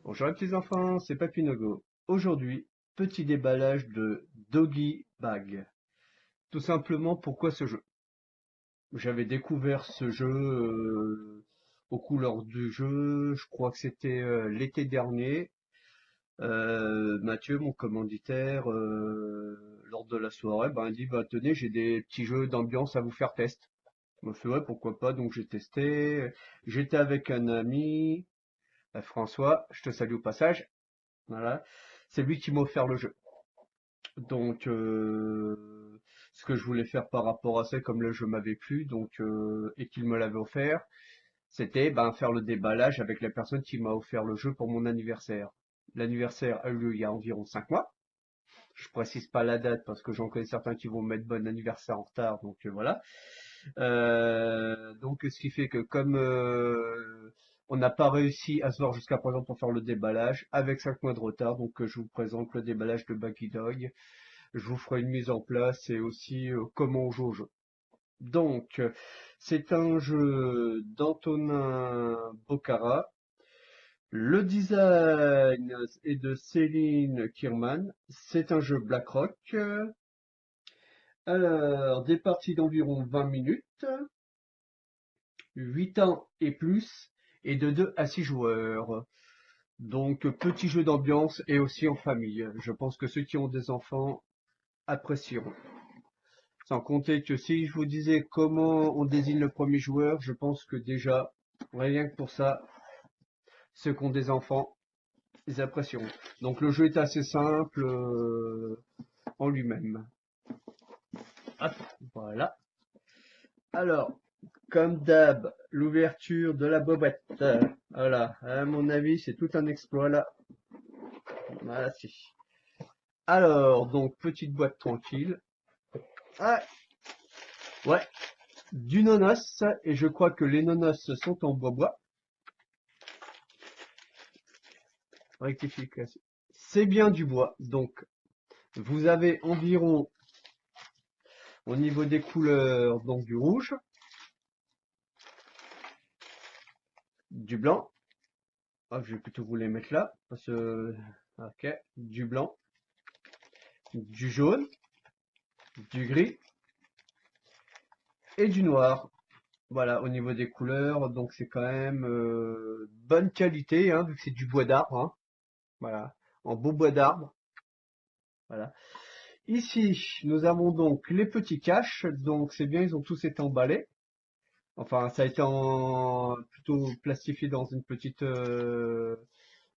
Bonjour les petits enfants, c'est Papinogo. Aujourd'hui, petit déballage de Doggy Bag. Tout simplement, pourquoi ce jeu? J'avais découvert ce jeu aux couleurs du jeu, je crois que c'était l'été dernier. Mathieu, mon commanditaire, lors de la soirée, il dit, bah tenez, j'ai des petits jeux d'ambiance à vous faire test. Je me fais ouais, pourquoi pas, donc j'ai testé. J'étais avec un ami, François, je te salue au passage. Voilà. C'est lui qui m'a offert le jeu. Donc, ce que je voulais faire par rapport à ça, comme le jeu m'avait plu, et qu'il me l'avait offert, c'était faire le déballage avec la personne qui m'a offert le jeu pour mon anniversaire. L'anniversaire a eu lieu il y a environ 5 mois. Je précise pas la date parce que j'en connais certains qui vont mettre bon anniversaire en retard, donc voilà. Donc ce qui fait que comme on n'a pas réussi à se voir jusqu'à présent pour faire le déballage, avec 5 mois de retard, donc je vous présente le déballage de Buggy Dog. Je vous ferai une mise en place et aussi comment on joue au jeu. Donc, c'est un jeu d'Antonin Bocara. Le design est de Céline Kierman. C'est un jeu BlackRock. Alors, des parties d'environ 20 minutes, 8 ans et plus, et de 2 à 6 joueurs. Donc, petit jeu d'ambiance et aussi en famille. Je pense que ceux qui ont des enfants apprécieront. Sans compter que si je vous disais comment on désigne le premier joueur, je pense que déjà, rien que pour ça, ceux qui ont des enfants, ils apprécieront. Donc le jeu est assez simple en lui-même. Hop, voilà. Alors, comme d'hab, l'ouverture de la bobette. Voilà, à mon avis, c'est tout un exploit là. Voilà, si. Alors, donc, petite boîte tranquille. Ah, ouais, du nonos, et je crois que les nonos sont en bois. Rectification. C'est bien du bois, donc vous avez environ, au niveau des couleurs, donc du rouge, du blanc. Ah, je vais plutôt vous les mettre là, parce que, ok, du blanc, du jaune, du gris et du noir. Voilà, au niveau des couleurs, donc c'est quand même bonne qualité, hein, vu que c'est du bois d'arbre, hein. Voilà, en beau bois d'arbre. Voilà. Ici, nous avons donc les petits caches, donc c'est bien, ils ont tous été emballés. Enfin, ça a été plutôt plastifié dans une petite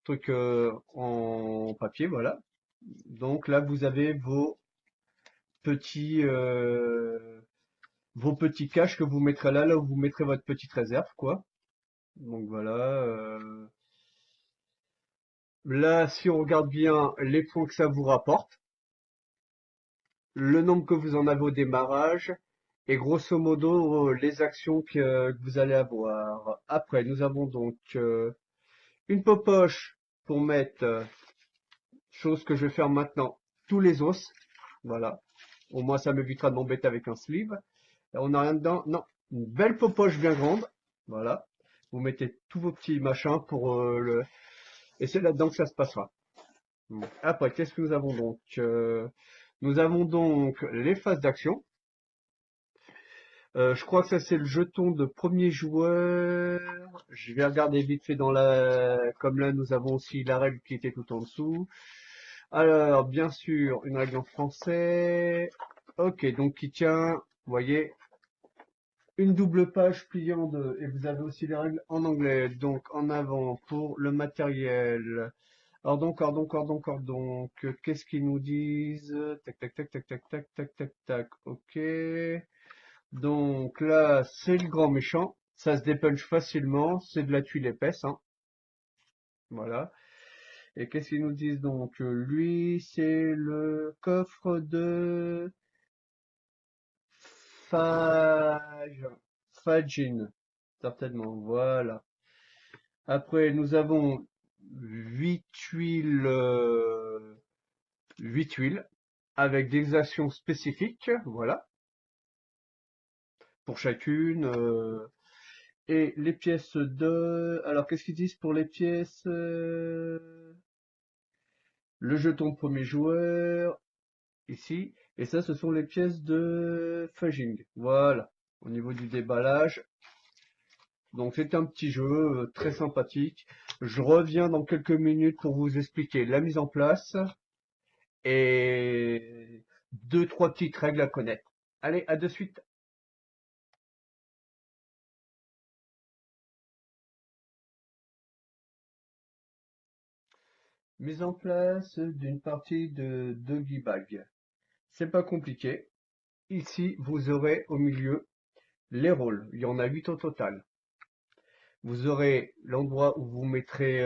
truc en papier, voilà. Donc là, vous avez petits vos petits caches que vous mettrez là où vous mettrez votre petite réserve, quoi. Donc voilà. Là, si on regarde bien les points que ça vous rapporte, le nombre que vous en avez au démarrage, et grosso modo les actions que vous allez avoir. Après, nous avons donc une popoche pour mettre, chose que je vais faire maintenant, tous les os. Voilà. Au moins, ça m'évitera de m'embêter avec un sleeve. Et on n'a rien dedans. Non. Une belle popoche bien grande. Voilà. Vous mettez tous vos petits machins pour le... Et c'est là-dedans que ça se passera. Bon. Après, qu'est-ce que nous avons donc? Nous avons donc les phases d'action. Je crois que ça c'est le jeton de premier joueur. Je vais regarder vite fait dans la... Comme là, nous avons aussi la règle qui était tout en dessous. Alors, bien sûr, une règle en français. Ok, donc qui tient, vous voyez, une double page pliée en deux. Et vous avez aussi les règles en anglais. Donc, en avant pour le matériel. Donc, qu'est-ce qu'ils nous disent? Tac, tac, tac, tac, tac, tac, tac, tac, tac. Ok. Donc là, c'est le grand méchant. Ça se dépunch facilement. C'est de la tuile épaisse, hein. Voilà. Et qu'est-ce qu'ils nous disent donc? Lui, c'est le coffre de Fage. Fagin. Certainement. Voilà. Après, nous avons 8 tuiles, 8 tuiles avec des actions spécifiques. Voilà. Pour chacune. Et les pièces de... Alors, qu'est-ce qu'ils disent pour les pièces? Le jeton premier joueur, ici. Et ça, ce sont les pièces de fudging. Voilà. Au niveau du déballage. Donc, c'est un petit jeu très sympathique. Je reviens dans quelques minutes pour vous expliquer la mise en place et deux, trois petites règles à connaître. Allez, à de suite. Mise en place d'une partie de Doggy Bag. C'est pas compliqué. Ici, vous aurez au milieu les rôles. Il y en a 8 au total. Vous aurez l'endroit où vous mettrez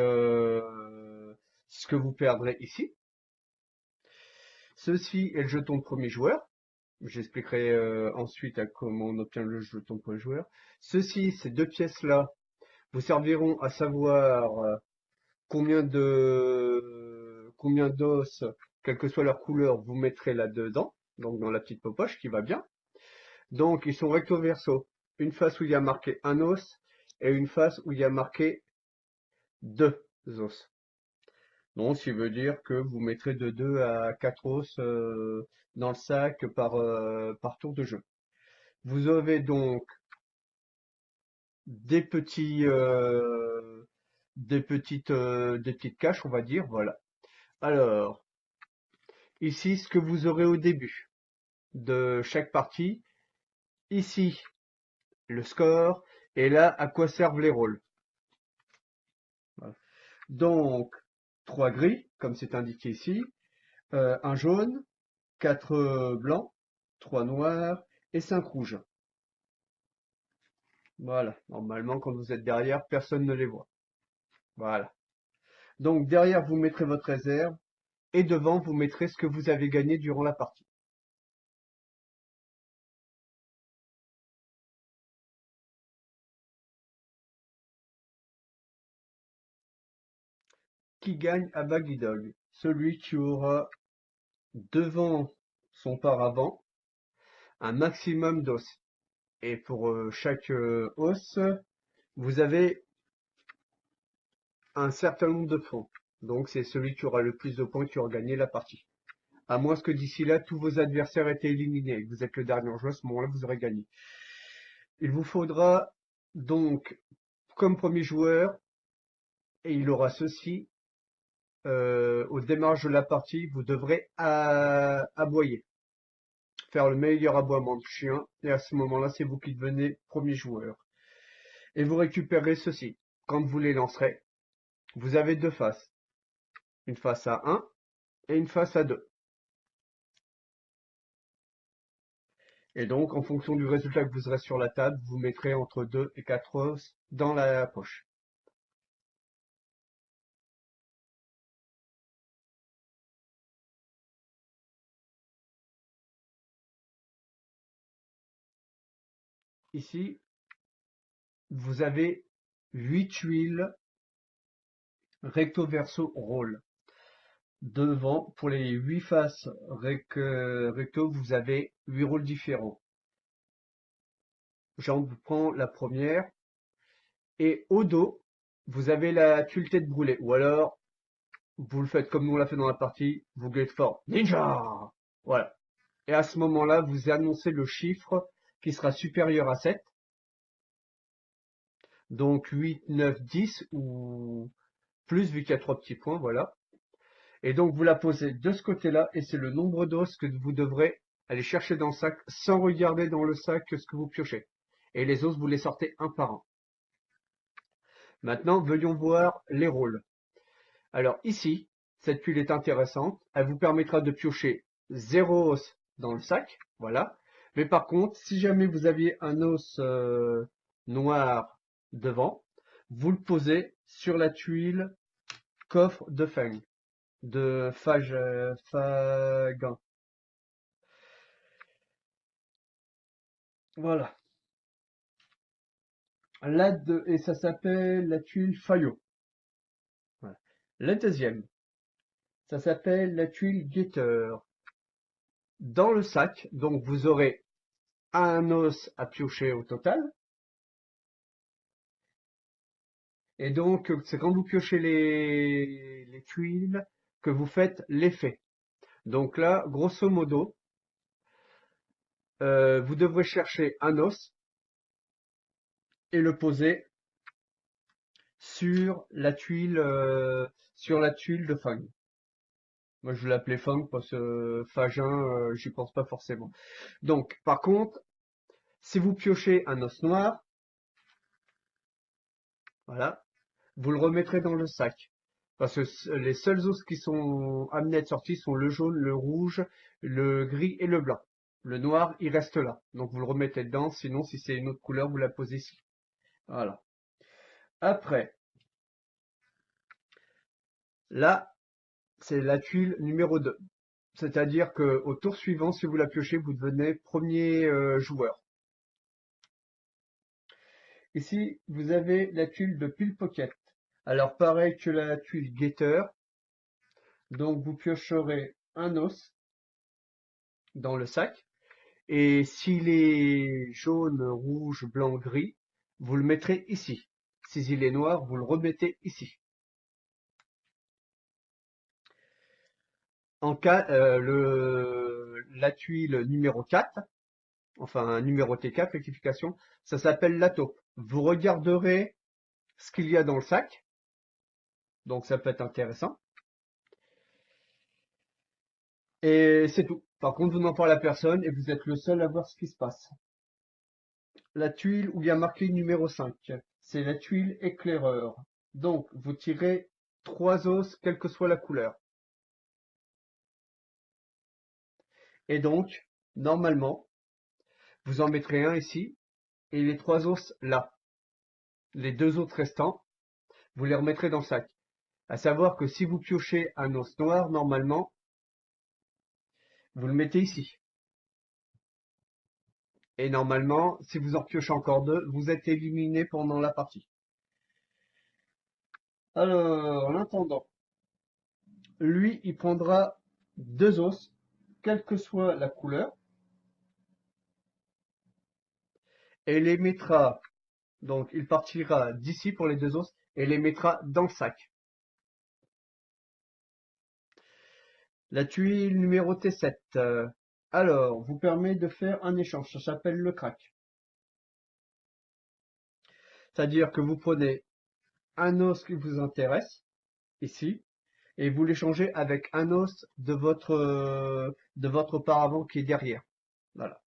ce que vous perdrez ici. Ceci est le jeton de premier joueur. J'expliquerai ensuite à comment on obtient le jeton de premier joueur. Ceci, ces deux pièces-là, vous serviront à savoir combien d'os, quelle que soit leur couleur, vous mettrez là-dedans, donc dans la petite poche qui va bien. Donc, ils sont recto verso. Une face où il y a marqué un os et une face où il y a marqué deux os. Donc, ce qui veut dire que vous mettrez de 2 à 4 os dans le sac par tour de jeu. Vous avez donc des des petites caches, on va dire, voilà. Alors, ici, ce que vous aurez au début de chaque partie, ici, le score, et là, à quoi servent les rôles. Voilà. Donc, 3 gris, comme c'est indiqué ici, un jaune, 4 blancs, 3 noirs et 5 rouges. Voilà. Normalement, quand vous êtes derrière, personne ne les voit. Voilà. Donc, derrière, vous mettrez votre réserve et devant, vous mettrez ce que vous avez gagné durant la partie. Qui gagne à Baggy Dog? Celui qui aura devant son paravent un maximum d'os. Et pour chaque os, vous avez un certain nombre de points. Donc c'est celui qui aura le plus de points qui aura gagné la partie. À moins que d'ici là, tous vos adversaires aient été éliminés et que vous êtes le dernier en jeu, à ce moment-là, vous aurez gagné. Il vous faudra donc, comme premier joueur, et il aura ceci, au démarrage de la partie, vous devrez aboyer. Faire le meilleur aboiement de chien, et à ce moment-là, c'est vous qui devenez premier joueur. Et vous récupérez ceci. Quand vous les lancerez, vous avez deux faces. Une face à 1 et une face à 2. Et donc, en fonction du résultat que vous aurez sur la table, vous mettrez entre 2 et 4 os dans la poche. Ici, vous avez 8 tuiles recto verso rôle. Devant, pour les 8 faces recto, vous avez 8 rôles différents. J'en prends la première. Et au dos, vous avez la tuile tête brûlée. Ou alors, vous le faites comme nous on l'a fait dans la partie, vous guettez fort. Ninja! Voilà. Et à ce moment-là, vous annoncez le chiffre qui sera supérieur à 7. Donc 8, 9, 10 ou plus vu qu'il y a 3 petits points, voilà. Et donc vous la posez de ce côté-là et c'est le nombre d'os que vous devrez aller chercher dans le sac sans regarder dans le sac ce que vous piochez. Et les os, vous les sortez un par un. Maintenant, veuillons voir les rôles. Alors ici, cette tuile est intéressante. Elle vous permettra de piocher 0 os dans le sac. Voilà. Mais par contre, si jamais vous aviez un os noir devant, vous le posez sur la tuile coffre de fang, de Fagin. Voilà. Et ça s'appelle la tuile Fayot. Voilà. La deuxième, ça s'appelle la tuile guetteur. Dans le sac, donc vous aurez un os à piocher au total. Et donc, c'est quand vous piochez les tuiles que vous faites l'effet. Donc là, grosso modo, vous devrez chercher un os et le poser sur la tuile de fang. Moi, je l'appelais fang parce que fagin, j'y pense pas forcément. Donc, par contre, si vous piochez un os noir, voilà, vous le remettrez dans le sac. Parce que les seuls os qui sont amenés à être sortis sont le jaune, le rouge, le gris et le blanc. Le noir, il reste là. Donc vous le remettez dedans, sinon si c'est une autre couleur, vous la posez ici. Voilà. Après, là, c'est la tuile numéro 2. C'est-à-dire que au tour suivant, si vous la piochez, vous devenez premier joueur. Ici, vous avez la tuile de pickpocket. Alors pareil que la tuile guetteur, donc vous piocherez un os dans le sac. Et s'il est jaune, rouge, blanc, gris, vous le mettrez ici. S'il est noir, vous le remettez ici. En cas, la tuile numéro 4, enfin numéro T4, rectification, ça s'appelle la taupe. Vous regarderez ce qu'il y a dans le sac, donc ça peut être intéressant. Et c'est tout. Par contre, vous n'en parlez à personne et vous êtes le seul à voir ce qui se passe. La tuile où il y a marqué numéro 5, c'est la tuile éclaireur. Donc, vous tirez 3 os, quelle que soit la couleur. Et donc, normalement, vous en mettrez un ici et les 3 os là. Les 2 autres restants, vous les remettrez dans le sac. À savoir que si vous piochez un os noir, normalement, vous le mettez ici. Et normalement, si vous en piochez encore 2, vous êtes éliminé pendant la partie. Alors, en attendant, lui, il prendra 2 os, quelle que soit la couleur, et les mettra, donc il partira d'ici pour les 2 os, et les mettra dans le sac. La tuile numéro T7, alors, vous permet de faire un échange, ça s'appelle le crack. C'est-à-dire que vous prenez un os qui vous intéresse, ici, et vous l'échangez avec un os de votre paravent qui est derrière. Voilà.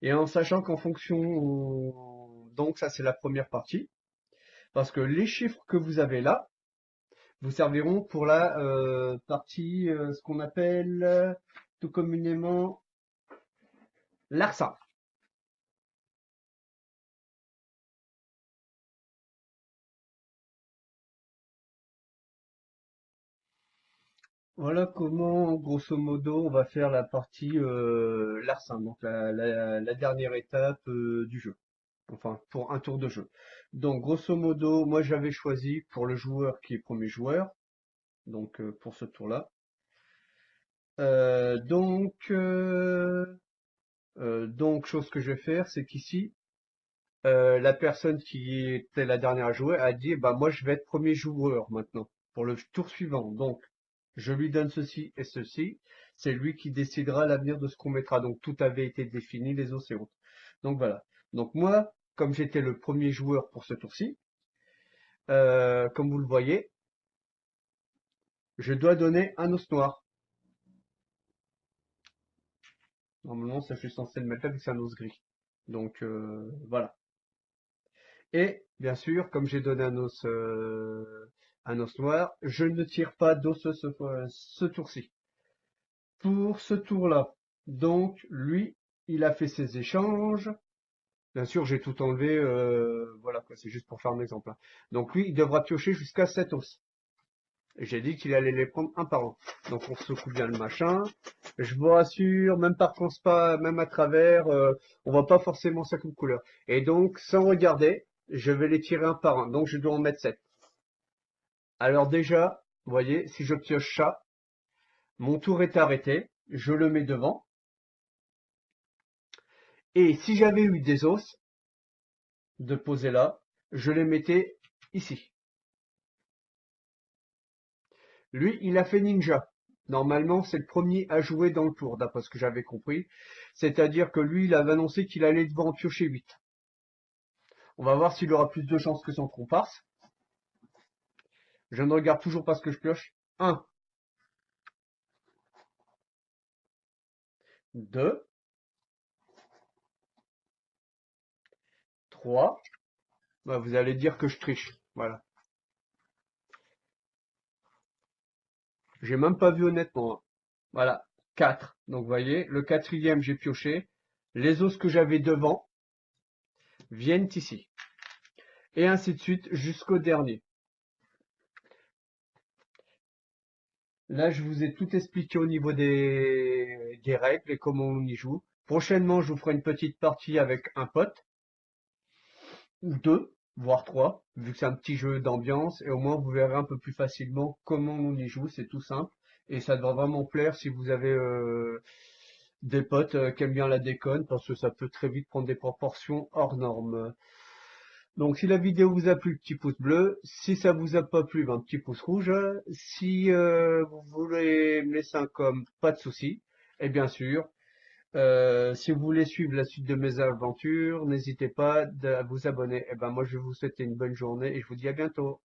Et en sachant qu'en fonction, donc ça c'est la première partie, parce que les chiffres que vous avez là vous serviront pour la partie, ce qu'on appelle tout communément l'ARSA. Voilà comment, grosso modo, on va faire la partie larcin, donc la dernière étape du jeu. Enfin, pour un tour de jeu. Donc, grosso modo, moi j'avais choisi pour le joueur qui est premier joueur, donc pour ce tour-là. Donc, chose que je vais faire, c'est qu'ici, la personne qui était la dernière à jouer a dit, bah moi je vais être premier joueur maintenant, pour le tour suivant. Donc, je lui donne ceci et ceci. C'est lui qui décidera l'avenir de ce qu'on mettra. Donc tout avait été défini, les os et autres. Donc voilà. Donc moi, comme j'étais le premier joueur pour ce tour-ci, comme vous le voyez, je dois donner un os noir. Normalement, ça je suis censé le mettre là, vu que c'est un os gris. Donc voilà. Et bien sûr, comme j'ai donné un os noir, je ne tire pas d'os ce tour-ci. Pour ce tour-là, donc lui, il a fait ses échanges. Bien sûr, j'ai tout enlevé, voilà quoi, c'est juste pour faire un exemple, hein. Donc lui, il devra piocher jusqu'à 7 os. J'ai dit qu'il allait les prendre un par un. Donc on secoue bien le machin. Je vous rassure, même par transpa, même à travers, on voit pas forcément sa couleur. Et donc, sans regarder, je vais les tirer un par un. Donc je dois en mettre 7. Alors déjà, vous voyez, si je pioche ça, mon tour est arrêté. Je le mets devant. Et si j'avais eu des os de poser là, je les mettais ici. Lui, il a fait ninja. Normalement, c'est le premier à jouer dans le tour, d'après ce que j'avais compris. C'est-à-dire que lui, il avait annoncé qu'il allait devoir piocher 8. On va voir s'il aura plus de chances que son comparse. Je ne regarde toujours pas ce que je pioche. 1, 2, 3. Bah, vous allez dire que je triche. Voilà. J'ai même pas vu honnêtement, hein. Voilà. 4. Donc, vous voyez, le quatrième, j'ai pioché. Les os que j'avais devant viennent ici. Et ainsi de suite jusqu'au dernier. Là, je vous ai tout expliqué au niveau des règles et comment on y joue. Prochainement, je vous ferai une petite partie avec un pote, ou deux, voire trois, vu que c'est un petit jeu d'ambiance, et au moins vous verrez un peu plus facilement comment on y joue, c'est tout simple. Et ça devrait vraiment plaire si vous avez des potes qui aiment bien la déconne, parce que ça peut très vite prendre des proportions hors normes. Donc si la vidéo vous a plu, petit pouce bleu. Si ça vous a pas plu, ben, petit pouce rouge. Si vous voulez me laisser un com, pas de souci. Et bien sûr, si vous voulez suivre la suite de mes aventures, n'hésitez pas à vous abonner. Et ben moi je vais vous souhaiter une bonne journée et je vous dis à bientôt.